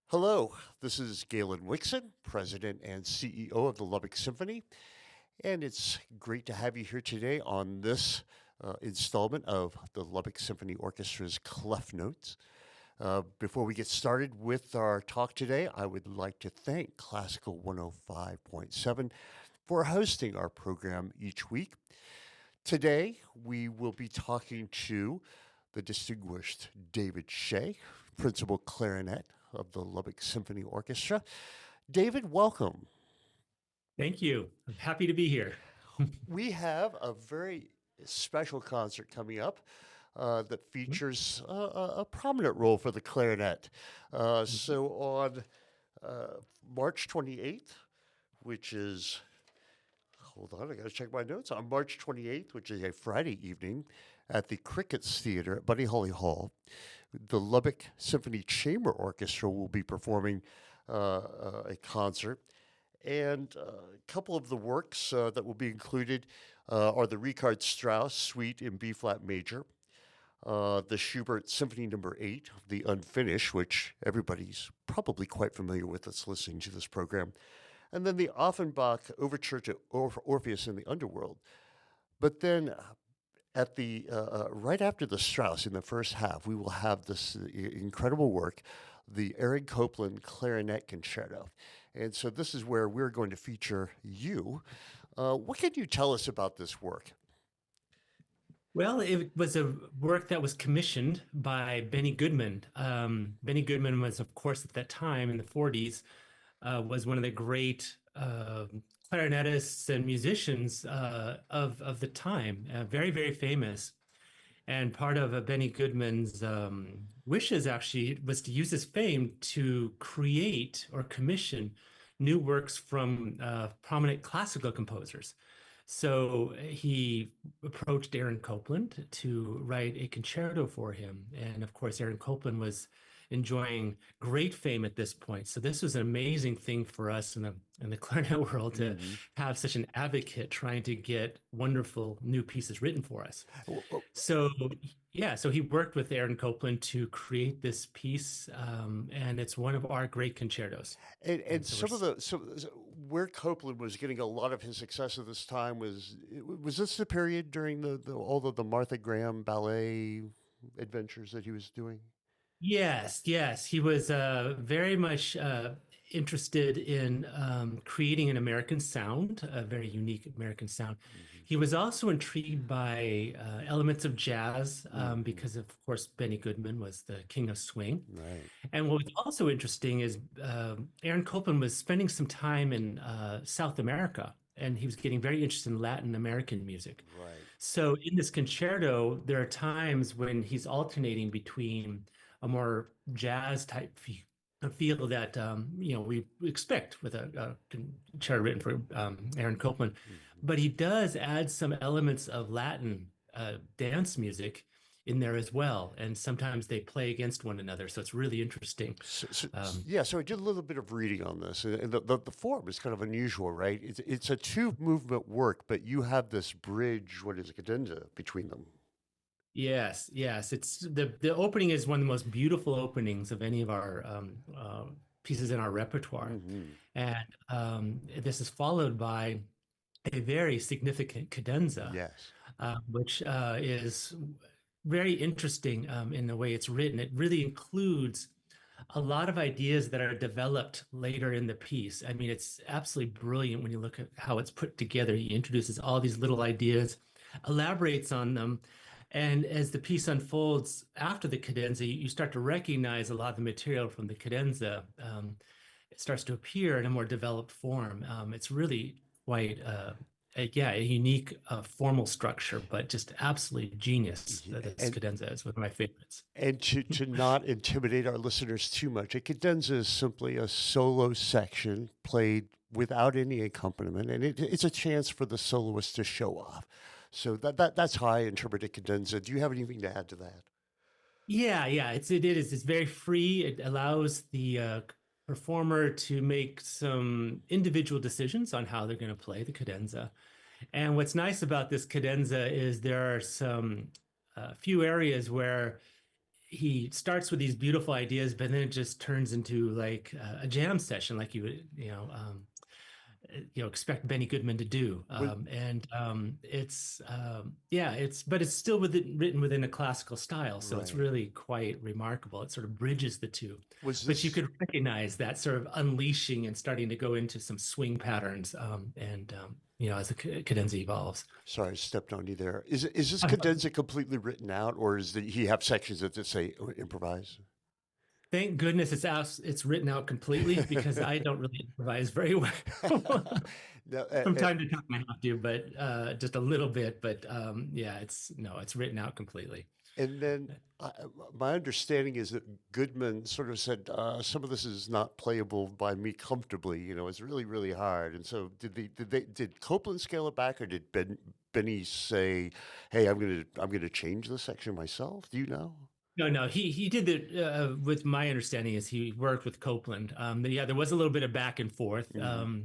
Hello, this is Galen Wixson, President and CEO of the Lubbock Symphony, and it's great to have you here today on this installment of the Lubbock Symphony Orchestra's ClefNotes. Before we get started with our talk today, I would like to thank Classical 105.7 for hosting our program each week. Today, we will be talking to the distinguished David Shea, Principal Clarinet of the Lubbock Symphony Orchestra. David, welcome. Thank you. I'm happy to be here. We have a very special concert coming up that features a prominent role for the clarinet. So on March 28th, which is, hold on, I got to check my notes. On March 28th, which is a Friday evening, at the Crickets Theater at Buddy Holly Hall, the Lubbock Symphony Chamber Orchestra will be performing a concert. And a couple of the works that will be included are the Richard Strauss Suite in B-flat major, the Schubert Symphony No. 8, the Unfinished, which everybody's probably quite familiar with that's listening to this program, and then the Offenbach Overture to Orpheus in the Underworld. But then at the right after the Strauss in the first half, we will have this incredible work, the Aaron Copland Clarinet Concerto. And so this is where we're going to feature you. What can you tell us about this work? Well, it was a work that was commissioned by Benny Goodman. Benny Goodman was, of course, at that time in the 40s, was one of the great clarinetists and musicians of the time, very, very famous. And part of Benny Goodman's wishes actually was to use his fame to create or commission new works from prominent classical composers. So he approached Aaron Copland to write a concerto for him. And of course, Aaron Copland was enjoying great fame at this point. So this was an amazing thing for us in the clarinet world to have such an advocate trying to get wonderful new pieces written for us. So yeah, so he worked with Aaron Copland to create this piece, and it's one of our great concertos. And So some of the so where Copland was getting a lot of his success at this time was this the period during all of the Martha Graham ballet adventures that he was doing? yes, yes, he was very much interested in creating an American sound, a very unique American sound. Mm-hmm. He was also intrigued by elements of jazz Mm-hmm. because, of course, Benny Goodman was the king of swing. Right. And what was also interesting is Aaron Copland was spending some time in South America, and he was getting very interested in Latin American music. Right. So in this concerto, there are times when he's alternating between a more jazz type feel that we expect with a concerto written for Aaron Copland, Mm-hmm. but he does add some elements of Latin dance music in there as well, and sometimes they play against one another, so it's really interesting. Um, Yeah, so I did a little bit of reading on this, and the form is kind of unusual, right? It's a two movement work, but you have this bridge, what is it, cadenza between them. Yes, yes. It's the opening is one of the most beautiful openings of any of our pieces in our repertoire. Mm-hmm. And this is followed by a very significant cadenza, Yes. which is very interesting in the way it's written. It really includes a lot of ideas that are developed later in the piece. I mean, it's absolutely brilliant when you look at how it's put together. He introduces all these little ideas, elaborates on them, and as the piece unfolds after the cadenza, you start to recognize a lot of the material from the cadenza. It starts to appear in a more developed form. It's really quite, a unique formal structure, but just absolutely genius. Yeah, This cadenza is one of my favorites. and to not intimidate our listeners too much, a cadenza is simply a solo section played without any accompaniment, and it's a chance for the soloist to show off. So that's how I interpret a cadenza. Do you have anything to add to that? Yeah, yeah, it is. It's very free. It allows the performer to make some individual decisions on how they're going to play the cadenza. And what's nice about this cadenza is there are some few areas where he starts with these beautiful ideas, but then it just turns into like a jam session, like you would, expect Benny Goodman to do. Was It's yeah, but it's still written within a classical style, so it's right. really quite remarkable. It sort of bridges the two, Was but you this could recognize that sort of unleashing and starting to go into some swing patterns, as the cadenza evolves. sorry, I stepped on you there. Is this cadenza completely written out, or is he have sections that just say improvise? Thank goodness it's written out completely because I don't really improvise very well. No, From time to time I have to, but just a little bit. But yeah, it's no, it's written out completely. and then my understanding is that Goodman sort of said some of this is not playable by me comfortably. It's really, really hard. And so did Copeland scale it back, or did Benny say, "Hey, I'm gonna change the section myself"? Do you know? No, no, he did it with my understanding is he worked with Copeland. Yeah, there was a little bit of back and forth. Hmm.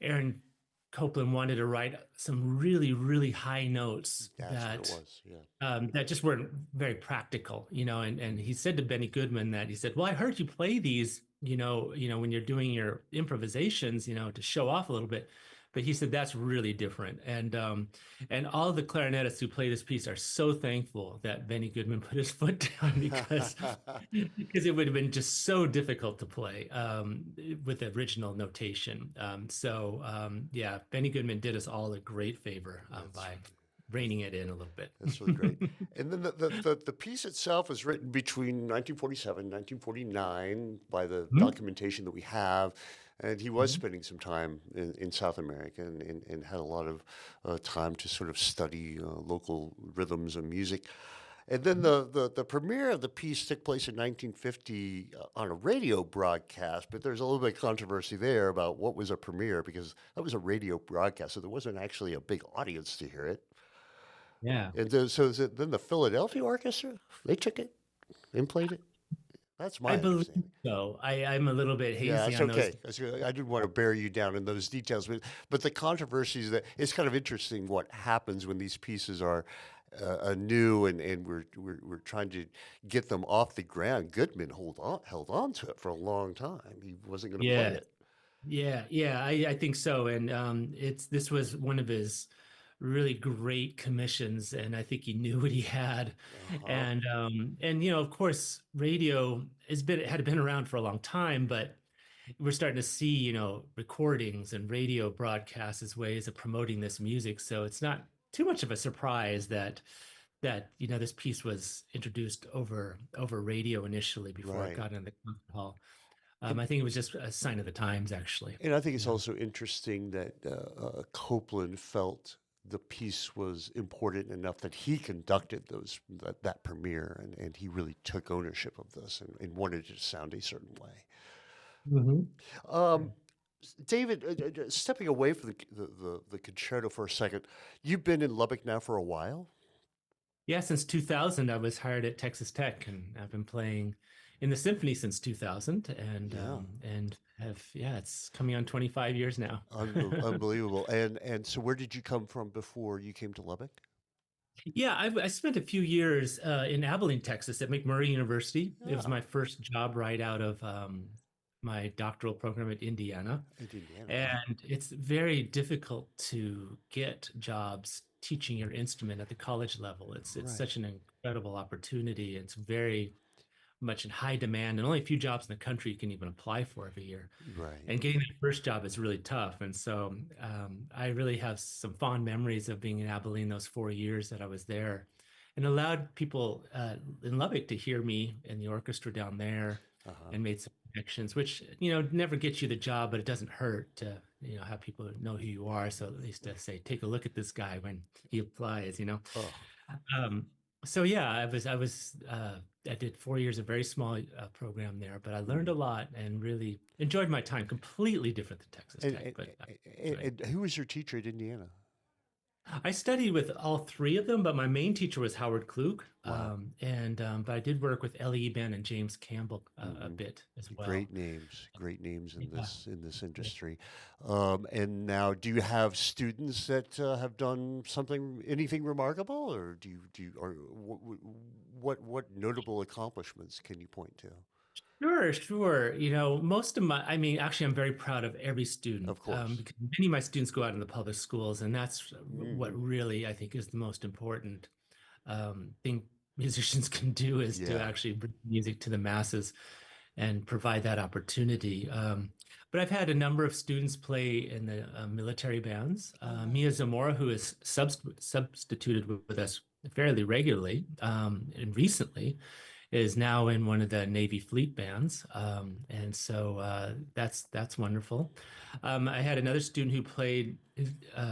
Aaron Copeland wanted to write some really, really high notes That's what it that was. Yeah. that just weren't very practical, and he said to Benny Goodman that he said, "Well, I heard you play these, when you're doing your improvisations, to show off a little bit." But he said that's really different, and all the clarinetists who play this piece are so thankful that Benny Goodman put his foot down because it would have been just so difficult to play with the original notation. Yeah, Benny Goodman did us all a great favor That's by reining it in a little bit. That's really great. And then the piece itself was written between 1947 and 1949 by the Mhm. documentation that we have. And he was Mhm. spending some time in South America and had a lot of time to sort of study local rhythms and music. And then the premiere of the piece took place in 1950 on a radio broadcast, but there's a little bit of controversy there about what was a premiere because that was a radio broadcast, so there wasn't actually a big audience to hear it. Yeah. And so then the Philadelphia Orchestra, they took it and played it. That's I my believe understanding. so. I'm a little bit Yeah, hazy that's on those. okay. I didn't want to bury you down in those details, but the controversies that it's kind of interesting what happens when these pieces are new and we're trying to get them off the ground. Goodman held on to it for a long time. He wasn't going to play Yeah. it. Yeah, I think so. And this was one of his really great commissions, and I think he knew what he had. Uh-huh. And of course, radio had been around for a long time, but we're starting to see, recordings and radio broadcasts as ways of promoting this music. So it's not too much of a surprise that this piece was introduced over radio initially before it Right. got into the concert hall. And I think it was just a sign of the times, actually. And I think it's Yeah. also interesting that Copeland felt the piece was important enough that he conducted that premiere, and he really took ownership of this and wanted it to sound a certain way. Mhm. Um, David, stepping away from the concerto for a second, you've been in Lubbock now for a while. Yeah, since 2000, I was hired at Texas Tech, and I've been playing in the symphony since 2000, Yeah, and have yeah, it's coming on 25 years now. unbelievable. And so, where did you come from before you came to Lubbock? Yeah, I spent a few years in Abilene, Texas, at McMurray University. It was Yeah, my first job right out of my doctoral program at Indiana. in Indiana. And it's very difficult to get jobs teaching your instrument at the college level. It's Right, such an incredible opportunity. It's very much in high demand, and only a few jobs in the country you can even apply for every year. right. And getting that first job is really tough. And so I really have some fond memories of being in Abilene those 4 years that I was there, and allowed people in Lubbock to hear me in the orchestra down there, Uh-huh. and made some connections, which never gets you the job, but it doesn't hurt to have people know who you are. So at least to say, take a look at this guy when he applies. Oh. Um, so yeah, I did 4 years, a very small program there, but I learned Mhm. a lot and really enjoyed my time. Completely different than Texas And, Tech, and, but I and, enjoyed it. and who was your teacher at Indiana? I studied with all three of them, but my main teacher was Howard Klug, Wow. and but I did work with L.E. Ben and James Campbell a Hmm. bit as well. Great names Yeah. in this Yeah. industry. And now, do you have students that have done something, anything remarkable, or or what notable accomplishments can you point to? Sure, sure. Most of my, I mean, actually, I'm very proud of every student Of course. because many of my students go out in the public schools, and that's what Hmm. really I think is the most important thing musicians can do is to Yeah. actually bring music to the masses and provide that opportunity. But I've had a number of students play in the military bands. Oh, Mia nice. Zamora, who is substituted with us fairly regularly and recently, is now in one of the Navy fleet bands, and so that's wonderful. I had another student who played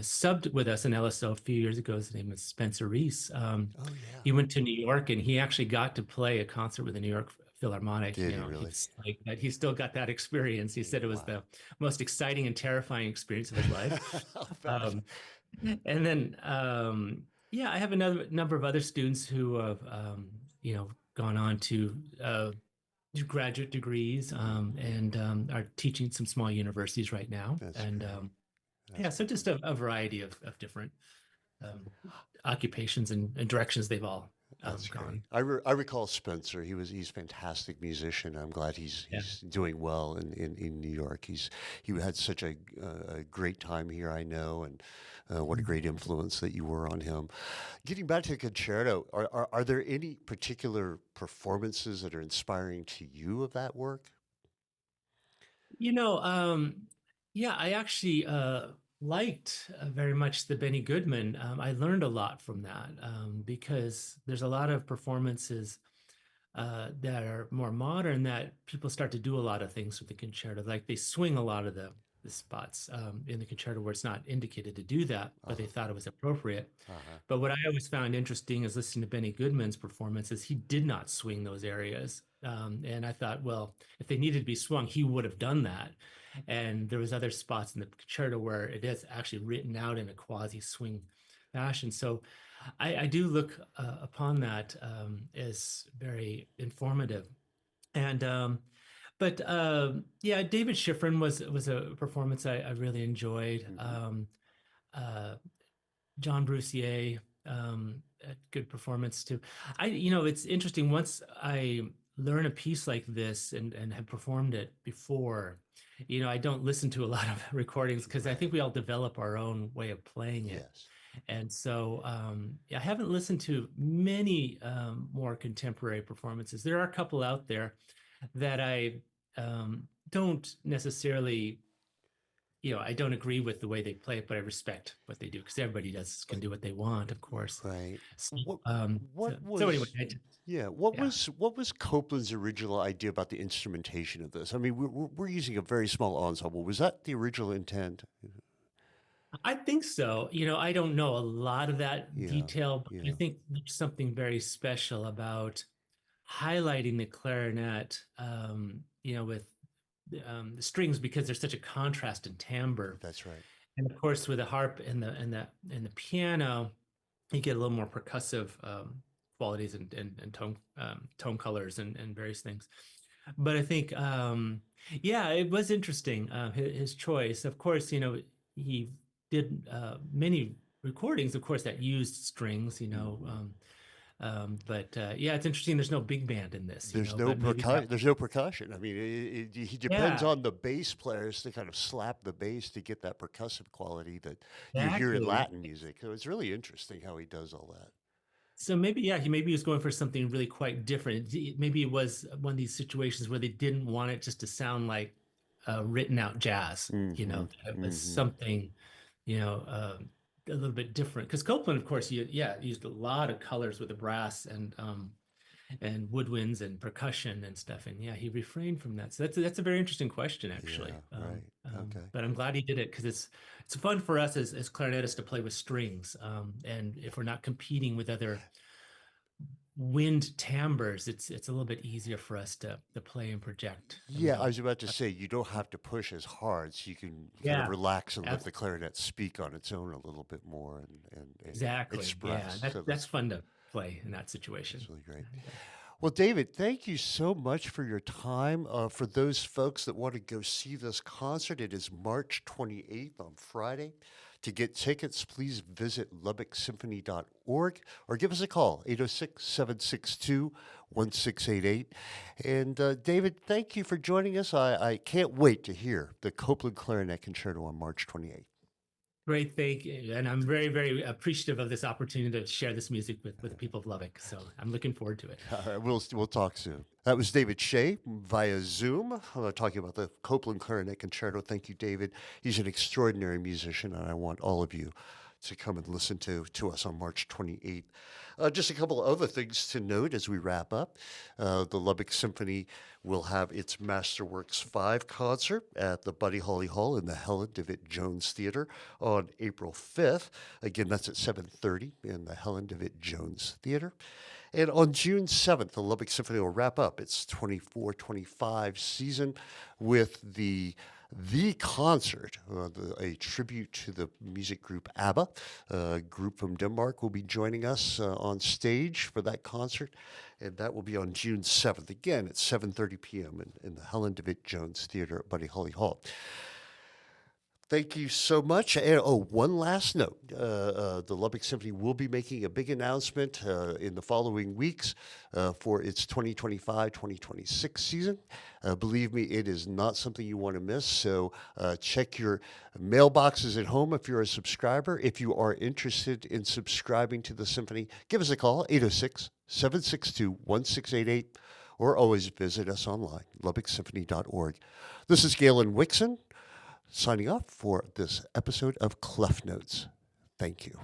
subbed with us in LSO a few years ago. His name is Spencer Reese. Oh, yeah. He went to New York and he actually got to play a concert with the New York Philharmonic. Did he really? He's like that. He still got that experience. He said it was the Wow. most exciting and terrifying experience of his life. I'll bet. Um, and then, yeah, I have another number of other students who have, gone on to do graduate degrees Hmm. and are teaching some small universities right now. That's And great. That's yeah, so just a variety of different um, occupations and directions they've all That's great. gone. I recall Spencer. He's a fantastic musician. I'm glad Yeah. he's doing well in New York. He had such a great time here. I know, and what a great influence that you were on him. Getting back to the concerto, are there any particular performances that are inspiring to you of that work? You know, yeah, I actually liked very much the Benny Goodman. I learned a lot from that because there's a lot of performances that are more modern that people start to do a lot of things with the concerto. Like they swing a lot of the spots in the concerto where it's not indicated to do that, but they Uh-huh. thought it was appropriate. Uh-huh. But what I always found interesting is listening to Benny Goodman's performances. He did not swing those areas. And I thought, well, if they needed to be swung, he would have done that. And there was other spots in the concerto where it is actually written out in a quasi swing fashion. So I do look upon that as very informative. And but yeah, David Schifrin was a performance I really enjoyed. Hmm. Uh, John Brussier, a good performance too. It's interesting. Once I learn a piece like this and have performed it before, I don't listen to a lot of recordings because I think Right. we all develop our own way of playing it. Yes. And so yeah, I haven't listened to many more contemporary performances. There are a couple out there that I don't necessarily, I don't agree with the way they play it, but I respect what they do because everybody does can Like, do what they want, of course. right. So, What so, what so anyway, was yeah, yeah, what was Copeland's original idea about the instrumentation of this? I mean, we're using a very small ensemble. Was that the original intent? I think so. I don't know a lot of that Yeah, detail, but I yeah, think there's something very special about highlighting the clarinet, with the strings because there's such a contrast in timbre, that's right. and of course with the harp and the piano, you get a little more percussive qualities and tone colors and various things. But I think, yeah, it was interesting his choice. Of course, he did many recordings, of course, that used strings. Hmm. But yeah, it's interesting. There's no big band in this, but maybe that. There's no percussion. I mean, he depends Yeah, on the bass players to kind of slap the bass to get that percussive quality that you hear in exactly. Latin music. So it's really interesting how he does all that. So maybe, yeah, he was going for something really quite different. Maybe it was one of these situations where they didn't want it just to sound like written out jazz. Hmm. It was Hmm. something, a little bit different. Because Copeland, of course, yeah, used a lot of colors with the brass and woodwinds and percussion and stuff. And yeah, he refrained from that. So that's a very interesting question, actually. Yeah, right. Okay. But I'm glad he did it because it's fun for us as clarinetists to play with strings. And if we're not competing with other wind timbres, it's a little bit easier for us to play and project. And Yeah, I we was about to say you don't have to push as hard, so you kind of yeah, relax and let abs- the clarinet speak on its own a little bit more and exactly. Yeah, express. So that's fun to play in that situation. that's really great. And, Well, David, thank you so much for your time. For those folks that want to go see this concert, it is March 28th on Friday. To get tickets, please visit lubbocksymphony.org or give us a call, 806 762 1688. And David, thank you for joining us. I can't wait to hear the Copeland Clarinet Concerto on March 28th. great, thank you. And I'm very, very appreciative of this opportunity to share this music with the people of Lubbock. So I'm looking forward to it. All right, we'll talk soon. That was David Shea via Zoom, talking about the Copeland Clarinet Concerto. Thank you, David. He's an extraordinary musician, and I want all of you to come and listen to us on March 28th. Just a couple of other things to note as we wrap up. The Lubbock Symphony will have its Masterworks 5 concert at the Buddy Holly Hall in the Helen DeWitt Jones Theater on April 5th. Again, that's at 7:30 in the Helen DeWitt Jones Theater. And on June 7th, the Lubbock Symphony will wrap up its 24-25 season with the concert, a tribute to the music group ABBA. A group from Denmark will be joining us on stage for that concert, and that will be on June 7th, again at 7:30 p.m. in the Helen DeWitt Jones Theater at Buddy Holly Hall. Thank you so much. And one last note. The Lubbock Symphony will be making a big announcement in the following weeks for its 2025-2026 season. Believe me, it is not something you want to miss. So check your mailboxes at home if you're a subscriber. If you are interested in subscribing to the Symphony, give us a call, 806-762-1688, or always visit us online, lubbocksymphony.org. This is Galen Wixson, signing off for this episode of ClefNotes. Thank you.